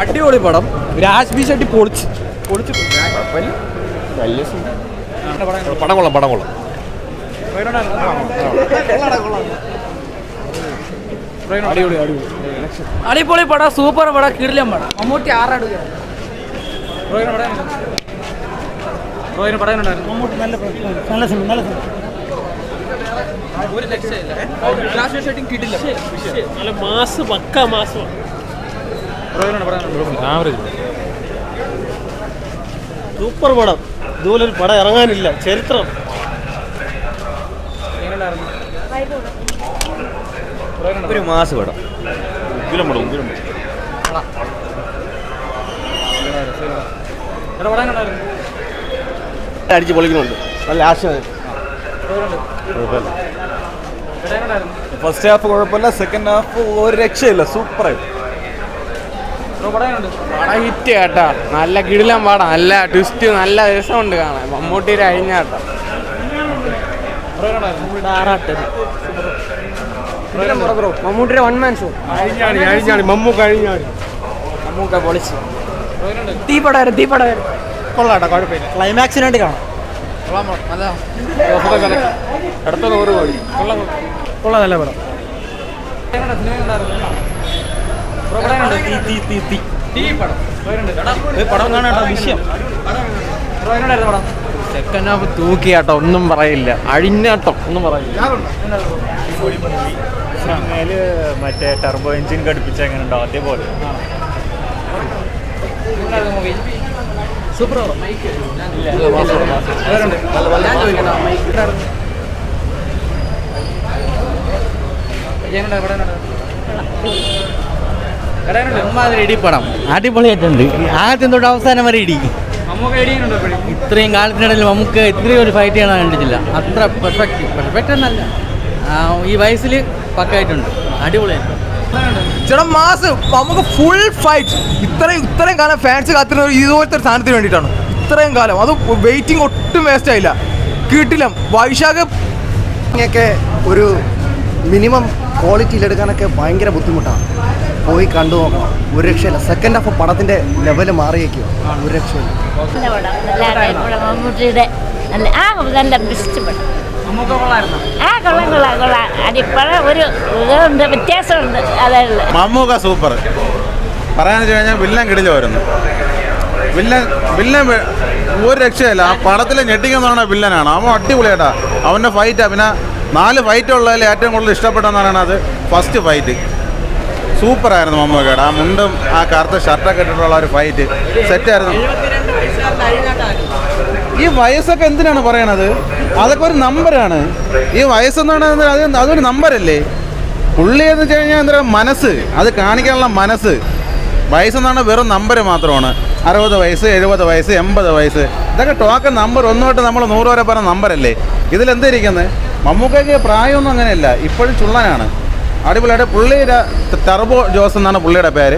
അടിപൊളി പടം. രാജ്ബി ഷെട്ടി പൊളിച്ച് പടം കൊള്ളാം. അടിപൊളി പടം, സൂപ്പർ പടം, കിടിലൻ പടം. മമ്മൂട്ടി 6 അടുക്കുക. സൂപ്പർ പടം. ഇതുപോലൊരു പടം ഇറങ്ങാനില്ല ചരിത്രം. ഒരു മാസ പടം. അടിച്ച് പൊളിക്കുന്നുണ്ട്. നല്ല ആശയം. ഫസ്റ്റ് ഹാഫ് കുഴപ്പമില്ല, സെക്കൻഡ് ഹാഫ് ഒരു രക്ഷയില്ല, സൂപ്പറായിട്ട്. പടം ഹിറ്റ് കേട്ടാ, നല്ല കിടിലൻ പടം, നല്ല ട്വിസ്റ്റ്, നല്ല രസമുണ്ട് കാണാൻ. മമ്മൂട്ടിയുടെ അഴിഞ്ഞാട്ടം. മമ്മൂട്ടിയുടെ 1 man ഷോ. മമ്മൂക്ക പൊളിച്ച്. തീപ്പടം കൊള്ളാട്ടോ, കുഴപ്പമില്ല. ക്ലൈമാക്സിന് വേണ്ടി കാണാം. അടുത്ത 100 കോടി. കൊള്ളാം, നല്ല പടം. പടം കാണാട്ടോ, വിഷയം. സെക്കൻഡ് ഹാഫ് തൂക്കിയാട്ടോ, ഒന്നും പറയില്ല. അഴിഞ്ഞാട്ടം, ഒന്നും പറയില്ല. മറ്റേ ടർബോ എഞ്ചിൻ ഘടിപ്പിച്ച എങ്ങനെ ഉണ്ടോ അതേപോലെ. സൂപ്പർ. ഇടി പടം അടിപൊളിയായിട്ടുണ്ട്. ആദ്യം തൊട്ട് അവസാനം വരെ ഇടി. ഇത്രയും കാലത്തിനിടയിൽ നമുക്ക് ഇത്രയും ഒരു ഫൈറ്റ് ചെയ്യാൻ കണ്ടിട്ടില്ല. അത്ര പെർഫെക്റ്റ് എന്നല്ല, ഈ വയസ്സിൽ പക്കായിട്ടുണ്ട്. അടിപൊളിയായിട്ടുണ്ട്. ചേട്ടാ മാസ്. നമുക്ക് ഫുൾ ഫൈറ്റ്. ഇത്രയും കാലം ഫാൻസ് കാത്തിരുന്ന ഇതുപോലത്തെ ഒരു സാധനത്തിന് വേണ്ടിയിട്ടാണ്. ഇത്രയും കാലം അത് വെയിറ്റിംഗ് ഒട്ടും വേസ്റ്റ് ആയില്ല. കിട്ടിലും വൈശാഖ് ഒക്കെ ഒരു മിനിമം ക്വാളിറ്റിയിലെടുക്കാനൊക്കെ ഭയങ്കര ബുദ്ധിമുട്ടാണ്. പോയി കണ്ടു നോക്കണം, ഒരു രക്ഷയില്ല. സെക്കൻഡ് ഹാഫ് പടത്തിൻ്റെ ലെവല് മാറിയേക്കും, ഒരു രക്ഷയില്ല. മമ്മൂട്ടിയുടെ നല്ല ബെസ്റ്റ് പടം. കൊള്ളാം. അടിപ്പടം ഒരു ഇതുണ്ട്, വ്യത്യാസമുണ്ട്. അതല്ല മമ്മൂക്ക സൂപ്പർ. പറയാന്ന് വെച്ച് കഴിഞ്ഞാൽ വില്ലൻ കിടിലായിരുന്നു. വില്ലൻ ഒരു രക്ഷയില്ല. ആ പടത്തിൽ ഞെട്ടിക്കുന്നതാണ് വില്ലനാണ്. അവൻ അടിപൊളിയായിട്ടാ അവൻ്റെ ഫൈറ്റാ. പിന്നെ 4 ഫൈറ്റ് ഉള്ളതിൽ ഏറ്റവും കൂടുതൽ ഇഷ്ടപ്പെട്ടെന്ന് പറയുന്നത് ഫസ്റ്റ് ഫൈറ്റ് സൂപ്പറായിരുന്നു. മമ്മൂക്കയുടെ ആ മുണ്ടും ആ കറുത്ത ഷർട്ടൊക്കെ ഇട്ടിട്ടുള്ള ഒരു ഫൈറ്റ് സെറ്റായിരുന്നു. ഈ വയസ്സൊക്കെ എന്തിനാണ് പറയണത്? അതൊക്കെ ഒരു നമ്പറാണ്. ഈ വയസ്സെന്ന് പറയുന്നത് അതൊരു നമ്പരല്ലേ. പുള്ളി എന്ന് വെച്ച് കഴിഞ്ഞാൽ എന്താ മനസ്സ്, അത് കാണിക്കാനുള്ള മനസ്സ്. വയസ്സെന്നാണ് വെറും നമ്പർ മാത്രമാണ്. 60 വയസ്സ്, 70 വയസ്സ്, 80 വയസ്സ്, ഇതൊക്കെ ടോക്കൺ നമ്പർ. 1 തൊട്ട് നമ്മൾ 100 വരെ പറഞ്ഞ നമ്പരല്ലേ. ഇതിലെന്തിരിക്കുന്നത്? മമ്മൂക്കയ്ക്ക് പ്രായമൊന്നും അങ്ങനെയല്ല, ഇപ്പോഴും ചുള്ളനാണ്. അടിപൊളിയായിട്ട് പുള്ളിയുടെ ടർബോ ജോസ് എന്നാണ് പുള്ളിയുടെ പേര്.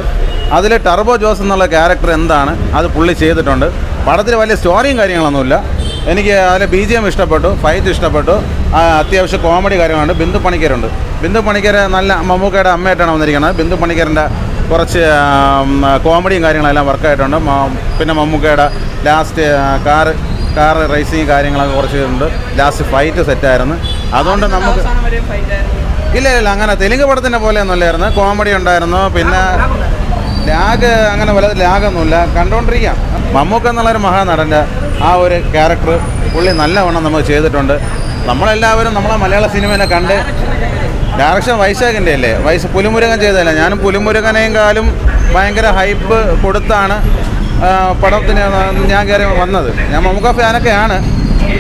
അതിൽ ടർബോ ജോസ് എന്നുള്ള ക്യാരക്ടർ എന്താണ് അത് പുള്ളി ചെയ്തിട്ടുണ്ട്. പടത്തിൽ വലിയ സ്റ്റോറിയും കാര്യങ്ങളൊന്നുമില്ല. എനിക്ക് അതിൽ BGM ഇഷ്ടപ്പെട്ടു, ഫൈറ്റ് ഇഷ്ടപ്പെട്ടു, അത്യാവശ്യം കോമഡി കാര്യങ്ങളുണ്ട്. ബിന്ദു പണിക്കരുണ്ട്. ബിന്ദു പണിക്കർ നല്ല മമ്മൂക്കയുടെ അമ്മയായിട്ടാണ് വന്നിരിക്കുന്നത്. ബിന്ദു പണിക്കറിൻ്റെ കുറച്ച് കോമഡിയും കാര്യങ്ങളെല്ലാം വർക്കായിട്ടുണ്ട്. പിന്നെ മമ്മൂക്കയുടെ ലാസ്റ്റ് കാർ റേസിങ് കാര്യങ്ങളൊക്കെ കുറച്ച് ഉണ്ട്. ലാസ്റ്റ് ഫൈറ്റ് സെറ്റായിരുന്നു. അതുകൊണ്ട് നമുക്ക് ഇല്ല അങ്ങനെ തെലുങ്ക് പടത്തിൻ്റെ പോലെയൊന്നുമില്ലായിരുന്നു. കോമഡി ഉണ്ടായിരുന്നു. പിന്നെ ലാഗ് അങ്ങനെ വലുത് ലാഗൊന്നുമില്ല, കണ്ടുകൊണ്ടിരിക്കാം. മമ്മൂക്ക എന്നുള്ളൊരു മഹാനടൻ്റെ ആ ഒരു ക്യാരക്ടർ പുള്ളി നല്ലവണ്ണം നമുക്ക് ചെയ്തിട്ടുണ്ട്. നമ്മളെല്ലാവരും നമ്മളെ മലയാള സിനിമയിലെ കണ്ട്. ഡയറക്ഷൻ വൈശാഖിൻ്റെ അല്ലേ, പുലിമുരുകൻ ചെയ്തതല്ല. ഞാനും പുലിമുരുകനെയും കാലും ഭയങ്കര ഹൈപ്പ് കൊടുത്താണ് പടത്തിന് ഞാൻ കയറി വന്നത്. ഞാൻ മമ്മൂക്ക ഫാനൊക്കെയാണ്,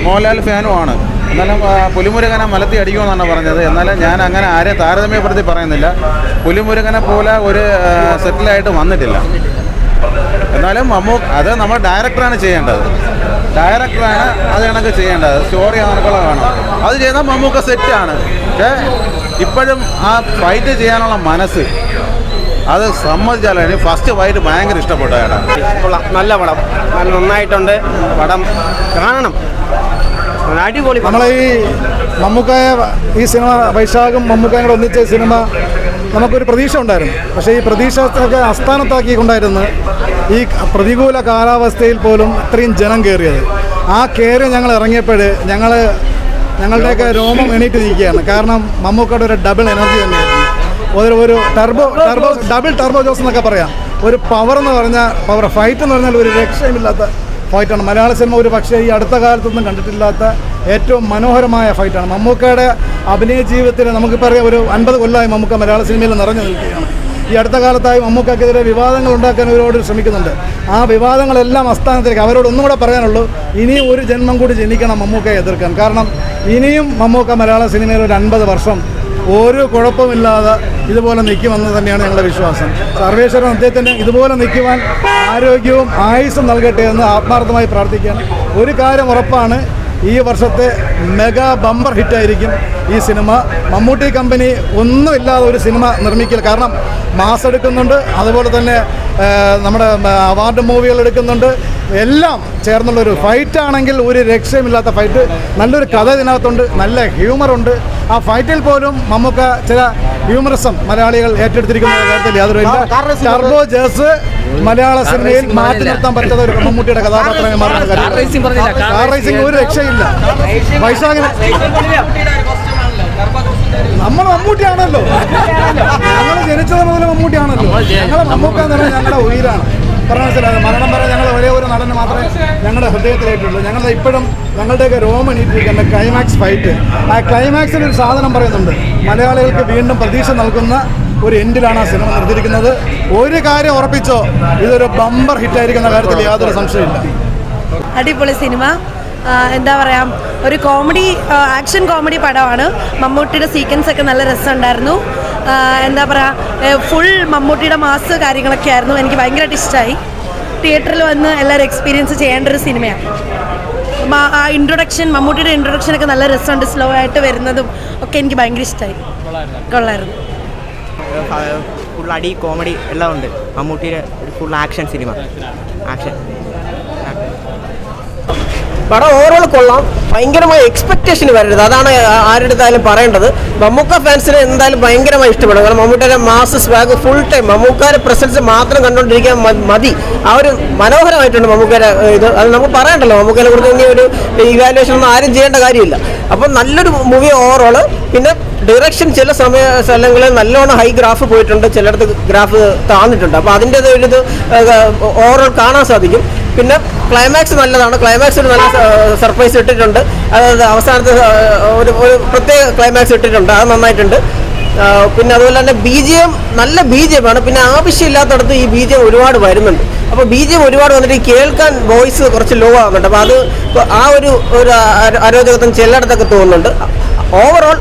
മോഹൻലാൽ ഫാനുമാണ്. എന്നാലും പുലിമുരുകനെ മലത്തി അടിക്കുമെന്നാണ് പറഞ്ഞത്. എന്നാലും ഞാൻ അങ്ങനെ ആരെയും താരതമ്യപ്പെടുത്തി പറയുന്നില്ല. പുലിമുരുകനെ പോലെ ഒരു സെറ്റിലായിട്ട് വന്നിട്ടില്ല. എന്നാലും അത് നമ്മുടെ ഡയറക്ടറാണ് ചെയ്യേണ്ടത്. ഡയറക്ടറാണ് അത് കണക്ക് ചെയ്യേണ്ടത്. സ്റ്റോറി കണക്കുള്ള കാണും. അത് ചെയ്താൽ മമ്മൂക്ക സെറ്റാണ്. പക്ഷേ ഇപ്പോഴും ആ ഫൈറ്റ് ചെയ്യാനുള്ള മനസ്സ് അത് സമ്മതിച്ചാലും ഫസ്റ്റ് ഫൈറ്റ് ഭയങ്കര ഇഷ്ടപ്പെട്ടു. നല്ല പടം, നല്ല നന്നായിട്ടുണ്ട്. പടം കാണണം, അടിപൊളി. നമ്മളെ ഈ മമ്മൂക്കായ ഈ സിനിമ വൈശാഖും മമ്മൂക്കായും കൂടെ ഒന്നിച്ച സിനിമ നമുക്കൊരു പ്രതീക്ഷ ഉണ്ടായിരുന്നു. പക്ഷേ ഈ പ്രതീക്ഷയൊക്കെ അസ്ഥാനത്താക്കിക്കൊണ്ടായിരുന്നു ഈ പ്രതികൂല കാലാവസ്ഥയിൽ പോലും ഇത്രയും ജനം കയറിയത്. ആ കയറി ഞങ്ങൾ ഇറങ്ങിയപ്പോൾ ഞങ്ങളുടെയൊക്കെ രോമം എണീറ്റ് നിൽക്കുകയാണ്. കാരണം മമ്മൂക്കയുടെ ഒരു ഡബിൾ എനർജി തന്നെയായിരുന്നു. ഒരു ഡബിൾ ടർബോ ജോസ് എന്നൊക്കെ പറയാം. ഒരു പവർ എന്ന് പറഞ്ഞാൽ ഫൈറ്റ് എന്ന് പറഞ്ഞാൽ ഒരു രക്ഷയുമില്ലാത്ത ഫൈറ്റാണ്. മലയാള സിനിമ ഒരു പക്ഷേ ഈ അടുത്ത കാലത്തൊന്നും കണ്ടിട്ടില്ലാത്ത ഏറ്റവും മനോഹരമായ ഫൈറ്റാണ്. മമ്മൂക്കയുടെ അഭിനയ ജീവിതത്തിൽ നമുക്കിപ്പോൾ അറിയാം, ഒരു 50 കൊല്ലമായി മമ്മൂക്ക മലയാള സിനിമയിൽ നിറഞ്ഞു നിൽക്കുകയാണ്. ഈ അടുത്ത കാലത്തായി മമ്മൂക്കക്കെതിരെ വിവാദങ്ങൾ ഉണ്ടാക്കാൻ ഇവരോട് ശ്രമിക്കുന്നുണ്ട്. ആ വിവാദങ്ങളെല്ലാം അസ്ഥാനത്തിലേക്ക് അവരോട് ഒന്നും കൂടെ പറയാനുള്ളൂ, ഇനിയും ഒരു ജന്മം കൂടി ജനിക്കണം മമ്മൂക്കയെ എതിർക്കാൻ. കാരണം ഇനിയും മമ്മൂക്ക മലയാള സിനിമയിൽ ഒരു 50 വർഷം ഒരു കുഴപ്പമില്ലാതെ ഇതുപോലെ നിൽക്കുമെന്ന് തന്നെയാണ് ഞങ്ങളുടെ വിശ്വാസം. സർവേശ്വരൻ അദ്ദേഹത്തിന് ഇതുപോലെ നിൽക്കുവാൻ ആരോഗ്യവും ആയുസ്സും നൽകട്ടെ എന്ന് ആത്മാർത്ഥമായി പ്രാർത്ഥിക്കുകയാണ്. ഒരു കാര്യം ഉറപ്പാണ്, ഈ വർഷത്തെ മെഗാ ബമ്പർ ഹിറ്റായിരിക്കും ഈ സിനിമ. മമ്മൂട്ടി കമ്പനി ഒന്നുമില്ലാതെ ഒരു സിനിമ നിർമ്മിക്കില്ല. കാരണം മാസ് എടുക്കുന്നുണ്ട്, അതുപോലെ തന്നെ നമ്മുടെ അവാർഡ് മൂവികൾ എടുക്കുന്നുണ്ട്. എല്ലാം ചേർന്നുള്ളൊരു ഫൈറ്റാണെങ്കിൽ ഒരു രക്ഷയുമില്ലാത്ത ഫൈറ്റ്. നല്ലൊരു കഥ ഇതിനകത്തുണ്ട്, നല്ല ഹ്യൂമറുണ്ട്. ആ ഫൈറ്റിൽ പോലും മമ്മൂക്ക ചില ഹ്യൂമറിസം മലയാളികൾ ഏറ്റെടുത്തിരിക്കുന്ന കാര്യത്തിൽ യാതൊരു ടർബോ ജേഴ്സ് മലയാള സിനിമയിൽ മാറ്റി നിർത്താൻ പറ്റാത്ത ഒരു മമ്മൂട്ടിയുടെ കഥാപാത്രമായി മാറുന്ന കാര്യം. കാർ റേസിംഗ് ഒരു രക്ഷയില്ല. വൈശാഖിന് നമ്മൾ മമ്മൂട്ടിയാണല്ലോ, ഞങ്ങൾ ജനിച്ചത് മുതൽ മമ്മൂട്ടിയാണല്ലോ. ഞങ്ങളെ മമ്മൂക്ക എന്ന് പറഞ്ഞാൽ ഞങ്ങളുടെ ഉയിരാണ്. പറഞ്ഞ മനസ്സിലായത് മരണം വരെ ഞങ്ങൾ ഒരേ ഒരു നടന് മാത്രമേ ഞങ്ങളുടെ ഹൃദയത്തിലായിട്ടുള്ളൂ. ഞങ്ങൾ ഇപ്പോഴും ഞങ്ങളുടെയൊക്കെ രോമനീറ്റിരിക്കുന്ന ക്ലൈമാക്സ് ഫൈറ്റ്. ആ ക്ലൈമാക്സിൽ ഒരു സാധനം പറയുന്നുണ്ട്, മലയാളികൾക്ക് വീണ്ടും പ്രതീക്ഷ നൽകുന്ന ഒരു എൻഡിലാണ് ആ സിനിമ നിർത്തിയിരിക്കുന്നത്. ഒരു കാര്യം ഉറപ്പിച്ചോ, ഇതൊരു ബമ്പർ ഹിറ്റായിരിക്കുന്ന കാര്യത്തിൽ യാതൊരു സംശയമില്ല. അടിപൊളി സിനിമ. എന്താ പറയുക, ഒരു കോമഡി ആക്ഷൻ കോമഡി പടമാണ്. മമ്മൂട്ടിയുടെ സീക്വൻസ് ഒക്കെ നല്ല രസമുണ്ടായിരുന്നു. എന്താ പറയുക, ഫുൾ മമ്മൂട്ടിയുടെ മാസ് കാര്യങ്ങളൊക്കെ ആയിരുന്നു. എനിക്ക് ഭയങ്കരമായിട്ട് ഇഷ്ടമായി. തിയേറ്ററിൽ വന്ന് എല്ലാവരും എക്സ്പീരിയൻസ് ചെയ്യേണ്ട ഒരു സിനിമയാണ്. ആ ഇൻട്രൊഡക്ഷൻ, മമ്മൂട്ടിയുടെ ഇൻട്രൊഡക്ഷനൊക്കെ നല്ല രസമുണ്ട്. സ്ലോ ആയിട്ട് വരുന്നതും ഒക്കെ എനിക്ക് ഭയങ്കര ഇഷ്ടമായി. കൊള്ളായിരുന്നു. ഫുൾ അടി കോമഡി എല്ലാം ഉണ്ട്. മമ്മൂട്ടിയുടെ ഫുൾ ആക്ഷൻ സിനിമ. ആക്ഷൻ പടം ഓവറോൾ കൊള്ളാം. ഭയങ്കരമായ എക്സ്പെക്റ്റേഷൻ വരരുത്, അതാണ് ആരുടെ അടുത്തായാലും പറയേണ്ടത്. മമ്മൂക്ക ഫാൻസിന് എന്തായാലും ഭയങ്കരമായി ഇഷ്ടപ്പെടും. കാരണം മമ്മൂട്ടിയുടെ മാസ് സ്വാഗ് ഫുൾ ടൈം മമ്മൂക്കാരുടെ പ്രസൻസ് മാത്രം കണ്ടുകൊണ്ടിരിക്കാൻ മതി. ആ ഒരു മനോഹരമായിട്ടുണ്ട് മമ്മൂക്കയുടെ ഇത്. അത് നമുക്ക് പറയണ്ടല്ലോ, മമ്മൂക്കയെ കുറിച്ച് ഇനി ഒരു ഇവാലുവേഷൻ ഒന്നും ആരും ചെയ്യേണ്ട കാര്യമില്ല. അപ്പം നല്ലൊരു മൂവി ഓവറോൾ. പിന്നെ ഡയറക്ഷൻ ചില സ്ഥലങ്ങളിൽ നല്ലോണം ഹൈ ഗ്രാഫ് പോയിട്ടുണ്ട്, ചിലയിടത്ത് ഗ്രാഫ് താന്നിട്ടുണ്ട്. അപ്പോൾ അതിൻ്റേതൊരിത് ഓവറോൾ കാണാൻ സാധിക്കും. പിന്നെ ക്ലൈമാക്സ് നല്ലതാണ്. ക്ലൈമാക്സിൽ നല്ല സർപ്രൈസ് ഇട്ടിട്ടുണ്ട്. അതായത് അവസാനത്തെ ഒരു പ്രത്യേക ക്ലൈമാക്സ് ഇട്ടിട്ടുണ്ട്, അത് നന്നായിട്ടുണ്ട്. പിന്നെ അതുപോലെ തന്നെ BGM നല്ല BGM ആണ്. പിന്നെ ആവശ്യമില്ലാത്തടത്ത് ഈ BGM ഒരുപാട് വരുന്നുണ്ട്. അപ്പോൾ BGM ഒരുപാട് വന്നിട്ട് കേൾക്കാൻ വോയിസ് കുറച്ച് ലോ ആകുന്നുണ്ട്. അപ്പോൾ അത് ആ ഒരു അരോചകത്വം ചിലയിടത്തൊക്കെ തോന്നുന്നുണ്ട്. ഓവറോൾ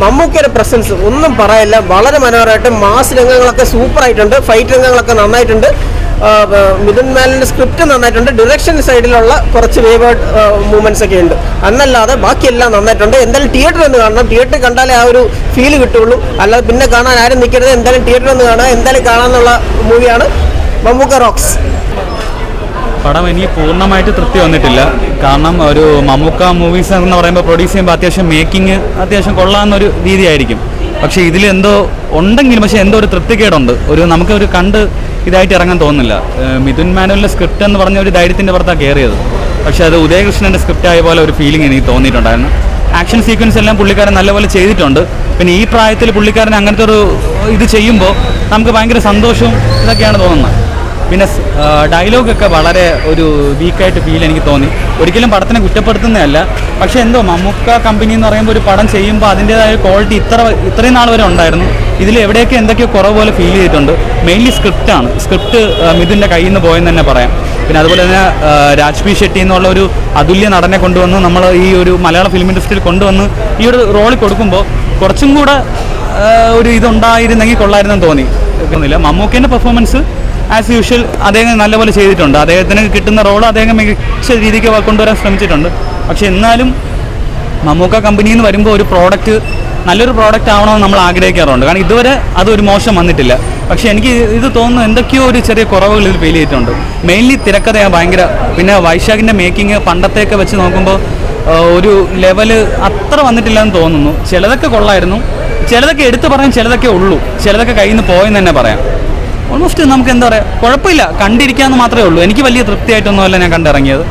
മമ്മൂക്കയുടെ പ്രസൻസ് ഒന്നും പറയില്ല, വളരെ മനോഹരമായിട്ട്. മാസ് രംഗങ്ങളൊക്കെ സൂപ്പറായിട്ടുണ്ട്, ഫൈറ്റ് രംഗങ്ങളൊക്കെ നന്നായിട്ടുണ്ട്. മിഥുൻ മാലിൻ്റെ സ്ക്രിപ്റ്റ് നന്നായിട്ടുണ്ട്. ഡിറക്ഷൻ സൈഡിലുള്ള കുറച്ച് വേവേർഡ് മൂവ്മെൻറ്റ്സ് ഒക്കെ ഉണ്ട്. എന്നല്ലാതെ ബാക്കിയെല്ലാം നന്നായിട്ടുണ്ട്. എന്തായാലും തിയേറ്ററിൽ നിന്ന് കാണണം. തിയേറ്ററിൽ കണ്ടാലേ ആ ഒരു ഫീൽ കിട്ടുള്ളൂ. അല്ലാതെ പിന്നെ കാണാൻ ആരും നിൽക്കരുത്. എന്തായാലും തിയേറ്ററിൽ നിന്ന് കാണാം. എന്തായാലും കാണാമെന്നുള്ള മൂവിയാണ് മമ്മൂക്ക റോക്സ്. പടം എനിക്ക് പൂർണ്ണമായിട്ട് തൃപ്തി വന്നിട്ടില്ല. കാരണം ഒരു മമ്മൂക്ക മൂവീസ് എന്ന് പറയുമ്പോൾ പ്രൊഡ്യൂസ് ചെയ്യുമ്പോൾ അത്യാവശ്യം മേക്കിംഗ് അത്യാവശ്യം കൊള്ളാവുന്നൊരു രീതിയായിരിക്കും. പക്ഷേ ഇതിൽ എന്തോ ഉണ്ടെങ്കിലും പക്ഷേ എന്തോ ഒരു തൃപ്തികേടുണ്ട്. നമുക്കൊരു കണ്ട് ഇതായിട്ട് ഇറങ്ങാൻ തോന്നുന്നില്ല. മിഥുൻ മാനുവലിൻ്റെ സ്ക്രിപ്റ്റ് എന്ന് പറഞ്ഞ ഒരു ധൈര്യത്തിൻ്റെ പുറത്താണ് കയറിയത്. പക്ഷേ അത് ഉദയകൃഷ്ണൻ്റെ സ്ക്രിപ്റ്റ് ആയ പോലെ ഒരു ഫീലിംഗ് എനിക്ക് തോന്നിയിട്ടുണ്ടായിരുന്നു. ആക്ഷൻ സീക്വൻസ് എല്ലാം പുള്ളിക്കാരൻ നല്ലപോലെ ചെയ്തിട്ടുണ്ട്. പിന്നെ ഈ പ്രായത്തിൽ പുള്ളിക്കാരൻ അങ്ങനത്തെ ഒരു ഇത് ചെയ്യുമ്പോൾ നമുക്ക് ഭയങ്കര സന്തോഷവും ഇതൊക്കെയാണ് തോന്നുന്നത്. പിന്നെ ഡയലോഗൊക്കെ വളരെ ഒരു വീക്കായിട്ട് ഫീൽ എനിക്ക് തോന്നി. ഒരിക്കലും പടത്തിനെ കുറ്റപ്പെടുത്തുന്നതല്ല, പക്ഷേ എന്തോ മമ്മൂക്ക കമ്പനി എന്ന് പറയുമ്പോൾ ഒരു പടം ചെയ്യുമ്പോൾ അതിൻ്റേതായ ക്വാളിറ്റി ഇത്രയും നാൾ വരെ ഉണ്ടായിരുന്നു. ഇതിൽ എവിടെയൊക്കെ എന്തൊക്കെയോ കുറവ് പോലെ ഫീൽ ചെയ്തിട്ടുണ്ട്. മെയിൻലി സ്ക്രിപ്റ്റാണ്. സ്ക്രിപ്റ്റ് മിഥുൻ്റെ കയ്യിൽ നിന്ന് പോയെന്ന് തന്നെ പറയാം. പിന്നെ അതുപോലെ തന്നെ രാജ്ബി ഷെട്ടി എന്നുള്ള ഒരു അതുല്യ നടനെ കൊണ്ടുവന്ന് നമ്മൾ ഈ ഒരു മലയാള ഫിലിം ഇൻഡസ്ട്രിയിൽ കൊണ്ടുവന്ന് ഈ ഒരു റോളിൽ കൊടുക്കുമ്പോൾ കുറച്ചും കൂടെ ഒരു ഇതുണ്ടായിരുന്നെങ്കിൽ കൊള്ളായിരുന്നെന്ന് തോന്നി. മമ്മൂക്കേൻ്റെ പെർഫോമൻസ് ആസ് യൂഷ്വൽ അദ്ദേഹം നല്ലപോലെ ചെയ്തിട്ടുണ്ട്. അദ്ദേഹത്തിന് കിട്ടുന്ന റോൾ അദ്ദേഹം മികച്ച രീതിക്ക് കൊണ്ടുവരാൻ ശ്രമിച്ചിട്ടുണ്ട്. പക്ഷെ എന്നാലും മമ്മൂക്ക കമ്പനിയിൽ നിന്ന് വരുമ്പോൾ ഒരു പ്രോഡക്റ്റ് നല്ലൊരു പ്രോഡക്റ്റ് ആവണമെന്ന് നമ്മൾ ആഗ്രഹിക്കാറുണ്ട്. കാരണം ഇതുവരെ അതൊരു മോശം വന്നിട്ടില്ല. പക്ഷേ എനിക്ക് ഇത് തോന്നുന്നു എന്തൊക്കെയോ ഒരു ചെറിയ കുറവുകൾ ഇതിൽ ഫീൽ ചെയ്തിട്ടുണ്ട്. മെയിൻലി തിരക്കഥയാണ് ഭയങ്കര. പിന്നെ വൈശാഖിൻ്റെ മേക്കിംഗ് പണ്ടത്തെയൊക്കെ വെച്ച് നോക്കുമ്പോൾ ഒരു ലെവല് അത്ര വന്നിട്ടില്ല എന്ന് തോന്നുന്നു. ചിലതൊക്കെ കൊള്ളായിരുന്നു, ചിലതൊക്കെ എടുത്തു പറയാൻ ചിലതൊക്കെ ഉള്ളൂ, ചിലതൊക്കെ കയ്യിൽ നിന്ന് പോയെന്ന് തന്നെ പറയാം. ഓൾമോസ്റ്റ് നമുക്ക് എന്താ പറയുക, കുഴപ്പമില്ല, കണ്ടിരിക്കാമെന്ന് മാത്രമേ ഉള്ളൂ. എനിക്ക് വലിയ തൃപ്തിയായിട്ടൊന്നുമല്ല ഞാൻ കണ്ടിറങ്ങിയത്.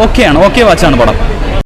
ഓക്കെയാണ്, ഓക്കെ വാച്ചാണ് പടം.